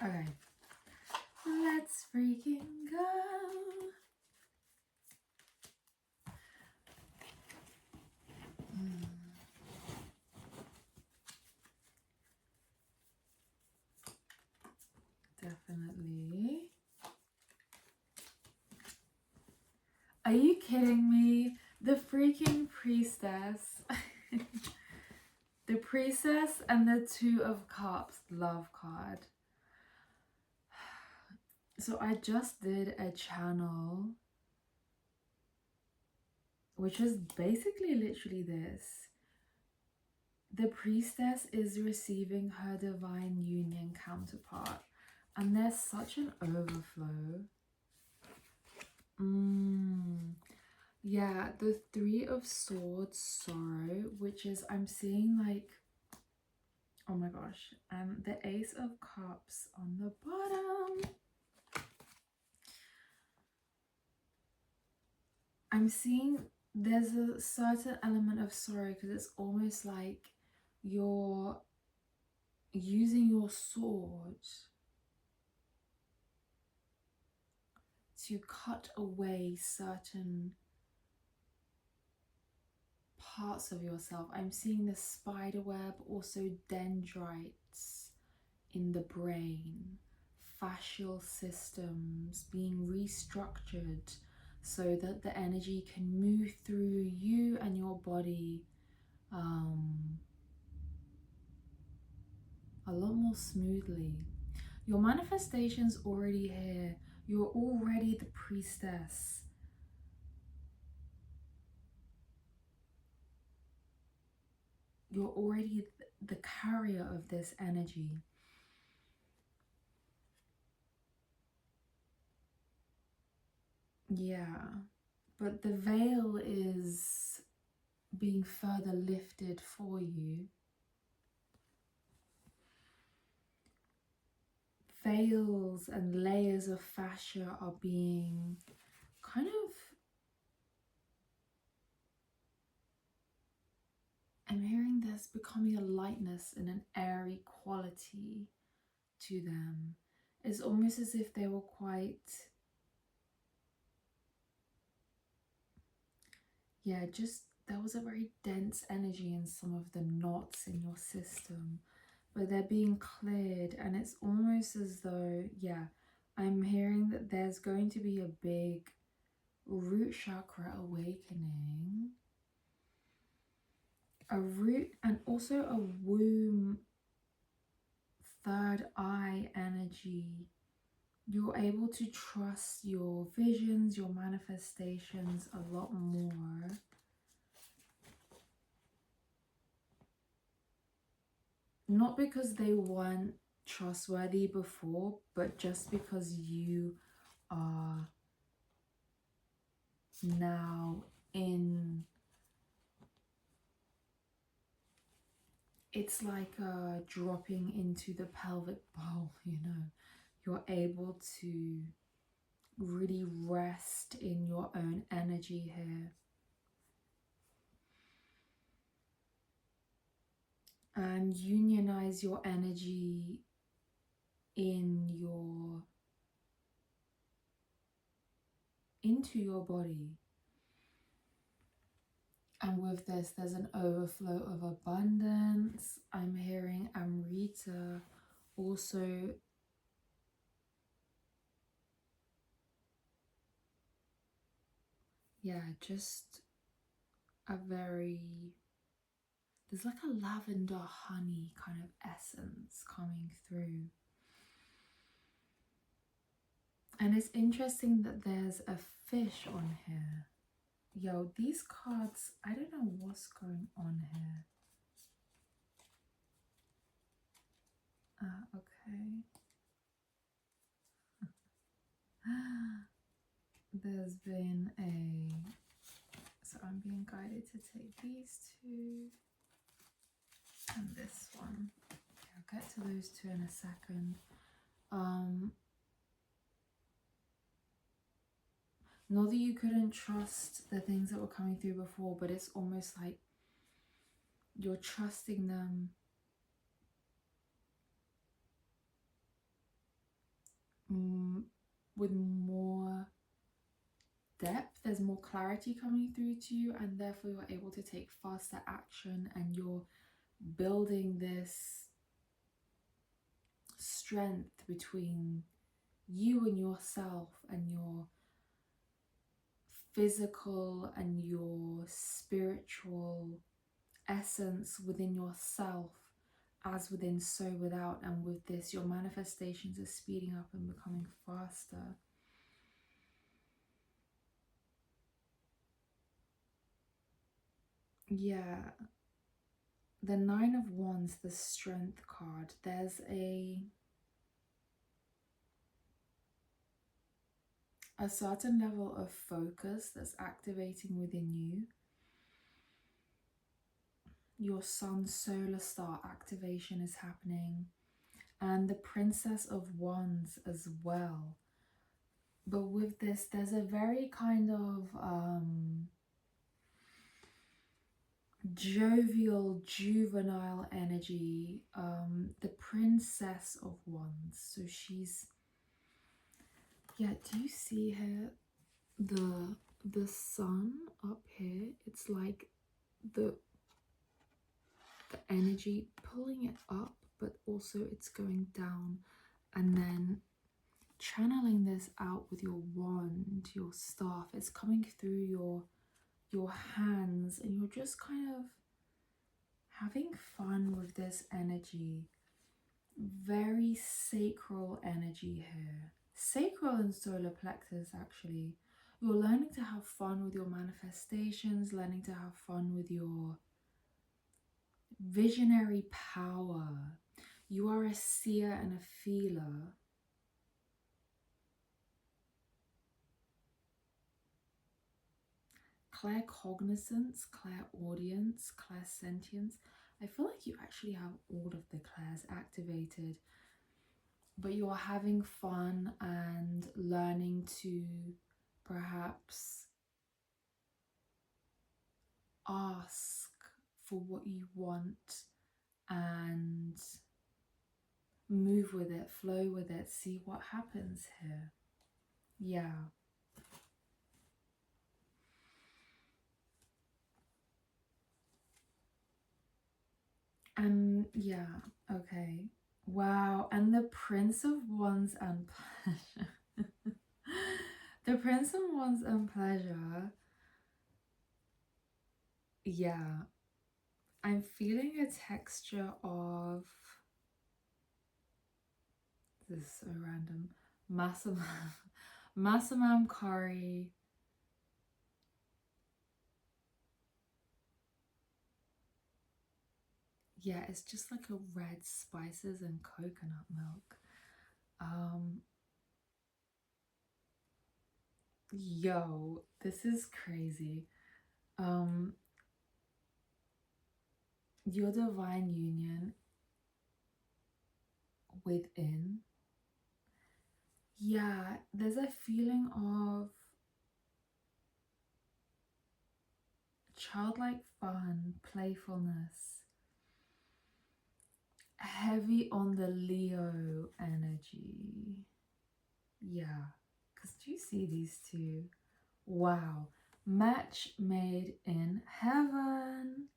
Okay. Let's freaking go. Definitely. Are you kidding me? The freaking priestess. The priestess and the Two of Cups love card. So I just did a channel which is basically literally this. The priestess is receiving her divine union counterpart, and there's such an overflow. Yeah, the Three of Swords, sorrow, which is, I'm seeing like, oh my gosh, and the Ace of Cups on the bottom. I'm seeing there's a certain element of sorrow because it's almost like you're using your sword to cut away certain parts of yourself. I'm seeing the spider web, also dendrites in the brain, fascial systems being restructured so that the energy can move through you and your body a lot more smoothly. Your manifestation's already here. You're already the priestess. You're already the carrier of this energy. Yeah, but the veil is being further lifted for you. Veils and layers of fascia are being kind of, I'm hearing there's becoming a lightness and an airy quality to them. It's almost as if they were quite, yeah, just there was a very dense energy in some of the knots in your system, but they're being cleared, and it's almost as though, yeah, I'm hearing that there's going to be a big root chakra awakening, a root and also a womb, third eye energy. You're able to trust your visions, your manifestations a lot more. Not because they weren't trustworthy before, but just because you are now in, it's like dropping into the pelvic bowl, you know. You're able to really rest in your own energy here. And unionize your energy into your body. And with this, there's an overflow of abundance. I'm hearing Amrita also just a very, there's like a lavender honey kind of essence coming through. And it's interesting that there's a fish on here. Yo, these cards, I don't know what's going on here. Okay. There's been so I'm being guided to take these two and this one. Okay, I'll get to those two in a second. Not that you couldn't trust the things that were coming through before, but it's almost like you're trusting them with more depth, there's more clarity coming through to you, and therefore you're able to take faster action, and you're building this strength between you and yourself, and your physical and your spiritual essence within yourself, as within so without. And with this, your manifestations are speeding up and becoming faster. Yeah, the Nine of Wands, the Strength card, there's a certain level of focus that's activating within you. Your Sun solar star activation is happening, and the Princess of Wands as well. But with this, there's a very kind of jovial, juvenile energy. The Princess of Wands. So she's, yeah, do you see her? The sun up here, it's like the energy pulling it up, but also it's going down, and then channeling this out with your wand, your staff. It's coming through your hands, and you're just kind of having fun with this energy. Very sacral energy here. Sacral and solar plexus, actually. You're learning to have fun with your manifestations, learning to have fun with your visionary power. You are a seer and a feeler. Claircognizance, clairaudience, clairsentience. I feel like you actually have all of the clairs activated, but you're having fun and learning to perhaps ask for what you want and move with it, flow with it, see what happens here. Yeah. Yeah, okay. Wow, and the Prince of Wands and Pleasure. The Prince of Wands and Pleasure. Yeah, I'm feeling a texture of, this is so random, Masamam curry. Yeah, it's just like a red spices and coconut milk. Yo, this is crazy. Your divine union within. Yeah, there's a feeling of childlike fun, playfulness, heavy on the Leo energy. Yeah, because do you see these two? Wow, match made in heaven.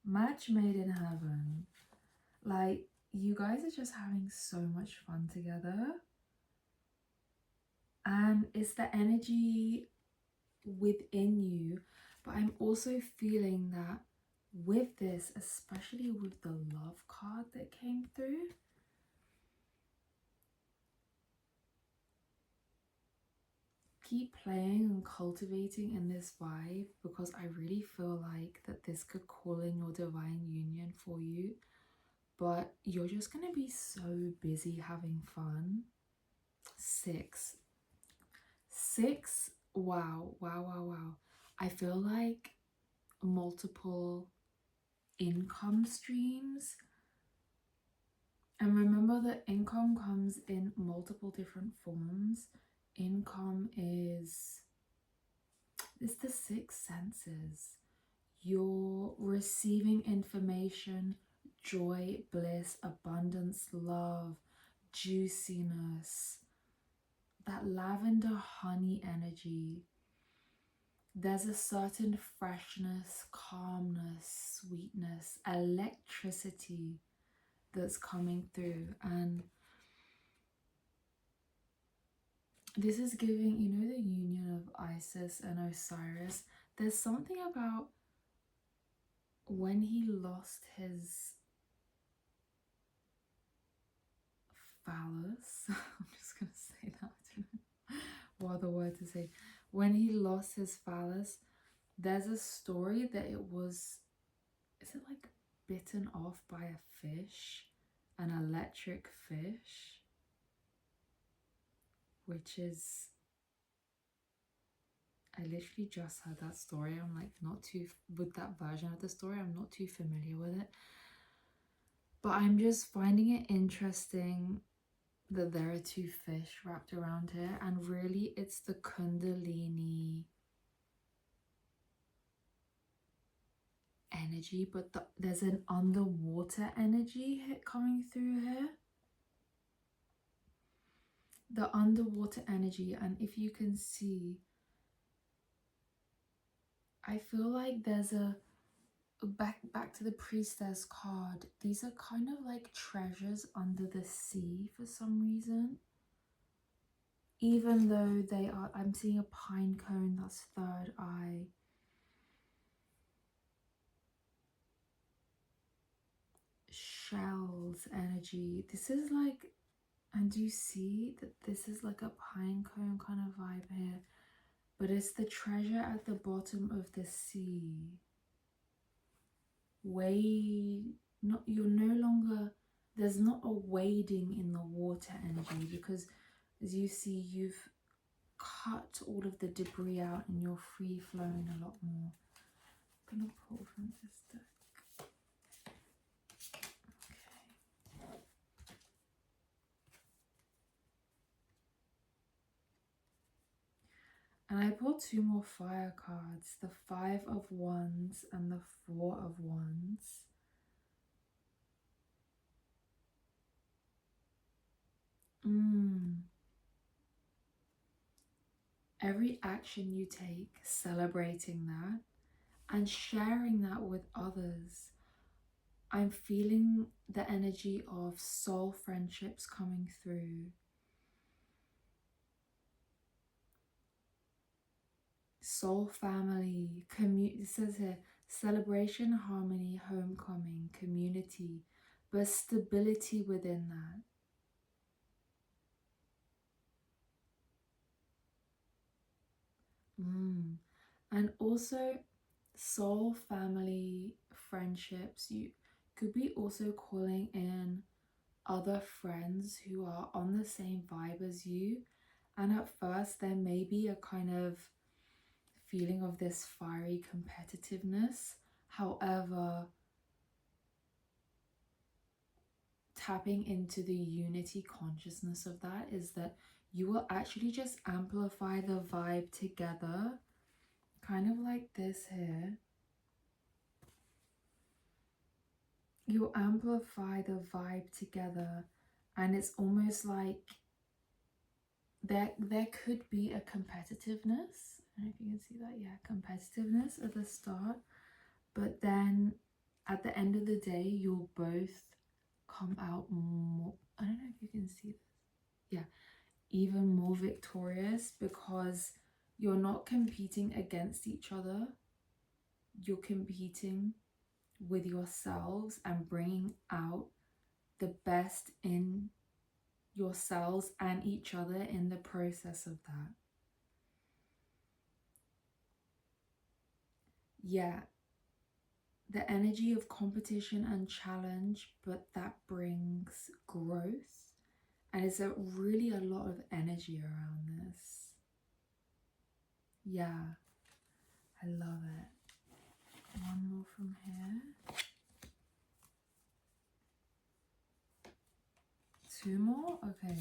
Match made in heaven. Like, you guys are just having so much fun together. And it's the energy within you. But I'm also feeling that with this, especially with the love card that came through, keep playing and cultivating in this vibe, because I really feel like that this could call in your divine union for you, but you're just gonna be so busy having fun. Six, wow, wow, wow, wow. I feel like multiple income streams. And remember that income comes in multiple different forms. Income is, it's the six senses. You're receiving information, joy, bliss, abundance, love, juiciness, that lavender honey energy. There's a certain freshness, calmness, sweetness, electricity that's coming through. And this is giving, you know, the union of Isis and Osiris. There's something about when he lost his phallus. I'm just going to say that. I don't know what other word to say. When he lost his phallus, there's a story that it was, is it like bitten off by a fish, an electric fish, which is, I literally just heard that story. I'm like not too, with that version of the story, I'm not too familiar with it. But I'm just finding it interesting that there are two fish wrapped around here, and really it's the Kundalini energy, but there's an underwater energy coming through here. The underwater energy, and if you can see, I feel like there's a back to the priestess card. These are kind of like treasures under the sea for some reason. Even though they are, I'm seeing a pine cone, that's third eye. Shells energy. This is like, and do you see that this is like a pine cone kind of vibe here? But it's the treasure at the bottom of the sea. You're no longer, there's not a wading in the water energy, because as you see, you've cut all of the debris out and you're free flowing a lot more. I'm gonna pull from this deck. Okay. And I pulled two more fire cards, the 5 of Wands and the 4 of Wands. Every action you take, celebrating that and sharing that with others. I'm feeling the energy of soul friendships coming through. Soul family, it says here, celebration, harmony, homecoming, community, but stability within that. And also soul family friendships. You could be also calling in other friends who are on the same vibe as you, and at first there may be a kind of feeling of this fiery competitiveness. However, tapping into the unity consciousness of that is that you will actually just amplify the vibe together, kind of like this here. You'll amplify the vibe together, and it's almost like there could be a competitiveness. I don't know if you can see that. Yeah, competitiveness at the start, but then at the end of the day you'll both come out more, I don't know if you can see this, yeah, even more victorious, because you're not competing against each other, you're competing with yourselves and bringing out the best in yourselves and each other in the process of that. Yeah, the energy of competition and challenge, but that brings growth, and it's really a lot of energy around this. Yeah, I love it. One more from here. Two more? Okay.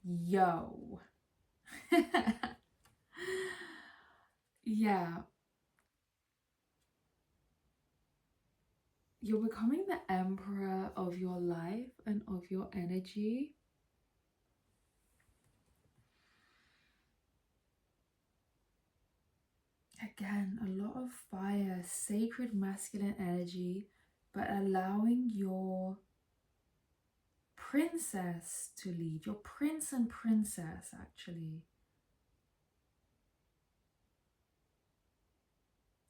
Yo. Yeah. You're becoming the emperor of your life and of your energy. Again, a lot of fire, sacred masculine energy, but allowing your princess to lead, your prince and princess actually.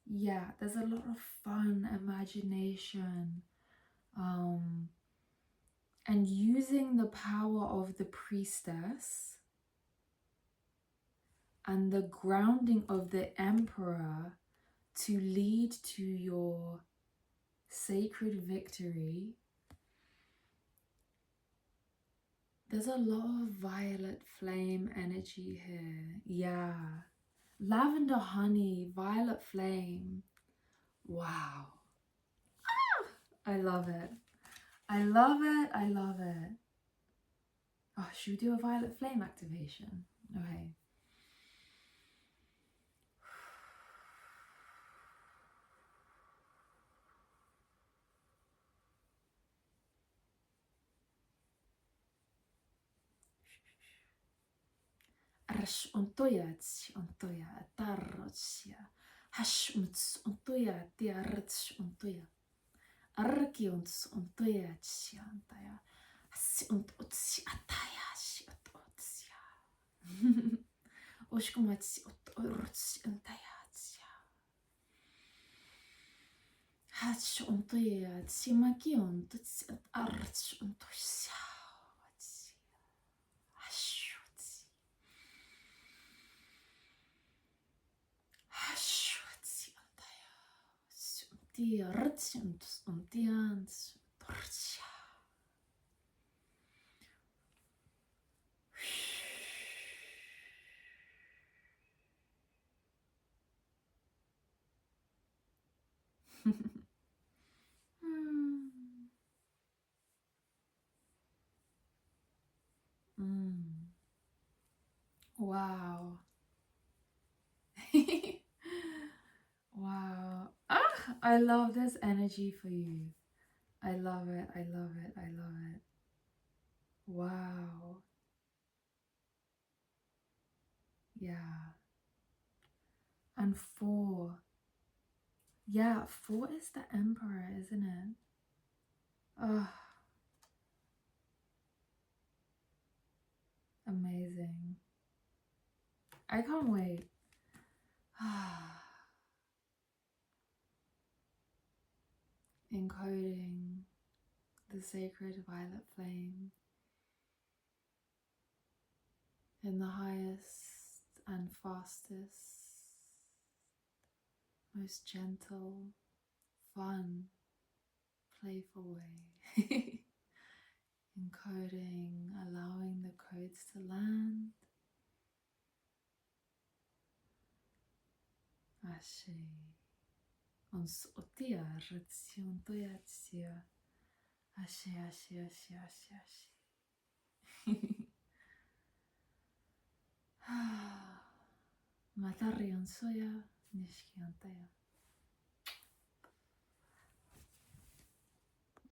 Yeah, there's a lot of fun, imagination, and using the power of the priestess and the grounding of the emperor to lead to your sacred victory. There's a lot of violet flame energy here. Yeah. Lavender honey, violet flame. Wow. I love it. I love it. I love it. Oh, should we do a violet flame activation? Okay. Arash ontoya tsi ontoya tarotsia. Hash unts ontoya tiarats ontoya. Arki unts ontoya tsi ontaya. Hasi ontotsi ataya si ototsia. Oshkumatsi ototsi ontaya tsia. Hash ontoya tsi maki ontotsi arats ontosia. Die rits und die ans torcia. Wow. Wow. Ah, I love this energy for you. I love it. I love it. I love it. Wow. Yeah. And 4. Yeah, 4 is the emperor, isn't it? Oh, amazing. I can't wait. Encoding the sacred violet flame in the highest and fastest, most gentle, fun, playful way. Encoding, allowing the codes to land. Ashe. Ons otia ratsion toyatsia. Ashe, ashe, ashe, ashe, ashe. Matari on soya, nishki on taya.